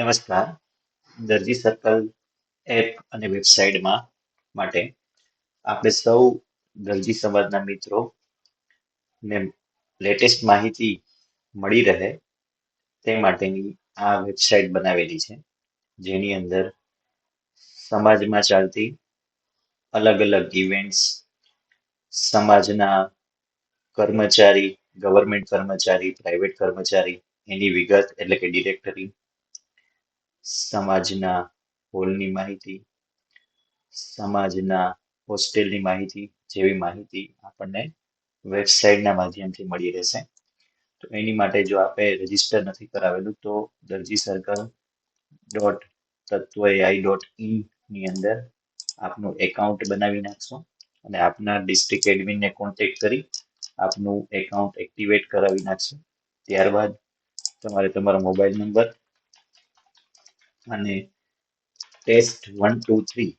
નમસ્કાર. દરજી circle app અને વેબસાઇટમાં માટે આપણે સૌ દરજી સમાજના મિત્રો ને લેટેસ્ટ માહિતી મળી રહે તે માટેની આ વેબસાઇટ બનાવેલી છે, જેની અંદર સમાજમાં ચાલતી અલગ અલગ ઇવેન્ટ્સ, સમાજના કર્મચારી, ગવર્મેન્ટ કર્મચારી, પ્રાઇવેટ કર્મચારી એની વિગત એટલે કે ડિરેક્ટરી, સમાજના હોલની માહિતી, સમાજના હોસ્ટેલની માહિતી જેવી માહિતી આપણને વેબસાઇટના માધ્યમથી મળી રહેશે. તો એની માટે જો આપણે રજીસ્ટર નથી કરાવેલું તો દરજી સર્કલ .તત્વai.in ની અંદર આપનું એકાઉન્ટ બનાવી નાખશો અને આપના ડિસ્ટ્રિક્ટ એડમિનને કોન્ટેક્ટ કરી આપનું એકાઉન્ટ એક્ટિવેટ કરાવી નાખશો. ત્યારબાદ તમારે તમારો મોબાઈલ નંબર અને test123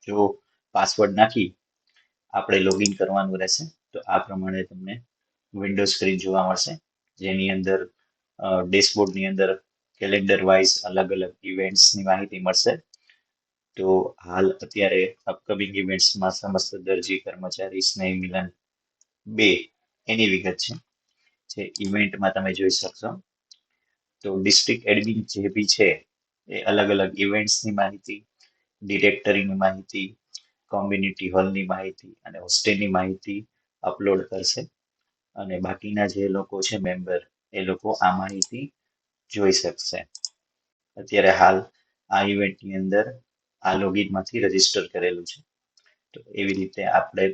જો પાસવર્ડ નાખી આપણે લોગિન કરવાનું રહેશે. તો આ પ્રમાણે તમને વિન્ડો સ્ક્રીન જોવા મળશે, જેની અંદર ડેશબોર્ડની અંદર કેલેન્ડર વાઇઝ અલગ અલગ ઇવેન્ટ્સની માહિતી મળશે. તો હાલ અત્યારે અપકમિંગ ઇવેન્ટ્સમાં સમસ્ત દરજી કર્મચારી સ્નેહ મિલન 2 એની વિગત છે, જે ઇવેન્ટમાં તમે જોઈ શકશો. તો ડિસ્ટ્રિક્ટ એડમિન જે બી છે એ અલગ અલગ ઇવેન્ટ્સની માહિતી, ડિરેક્ટરીની માહિતી, કોમ્યુનિટી હોલની માહિતી અને હોસ્ટેલની માહિતી અપલોડ કરશે અને બાકીના જે લોકો છે મેમ્બર એ લોકો આ માહિતી જોઈ શકશે. અત્યારે હાલ આ ઇવેન્ટની અંદર આ લોગિનમાંથી રજીસ્ટર કરેલું છે. તો એવી રીતે આપણે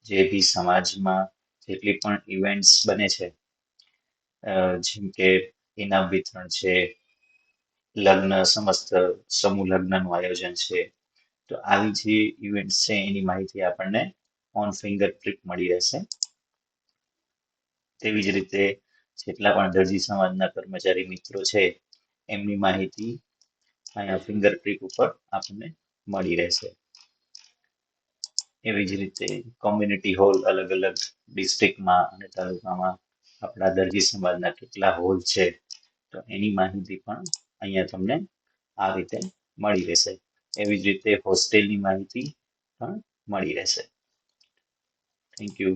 જે બી સમાજમાં જેટલી પણ ઇવેન્ટ્સ બને છે, જેમ કે ઇનામ વિતરણ છે, લગ્ન સમસ્ત સમૂહ લગ્નનું આયોજન છે, તો આવી જે ઇવેન્ટ્સ છે એની માહિતી આપણને ઓન ફિંગર પ્રિન્ટ મળી રહેશે. તેવી જ રીતે જેટલા પણ દરજી સમાજના કર્મચારી મિત્રો છે એમની માહિતી અહીંયા ફિંગર પ્રિન્ટ ઉપર આપણને મળી રહેશે. એવી જ રીતે કોમ્યુનિટી હોલ અલગ અલગ ડિસ્ટ્રિક્ટમાં અને તાલુકામાં આપણા દરજી સમાજના કેટલા હોલ છે, તો એની માહિતી પણ અહીંયા તમને આ રીતે મળી રહેશે. એવી જ રીતે હોસ્ટેલની માહિતી પણ મળી રહેશે. Thank you.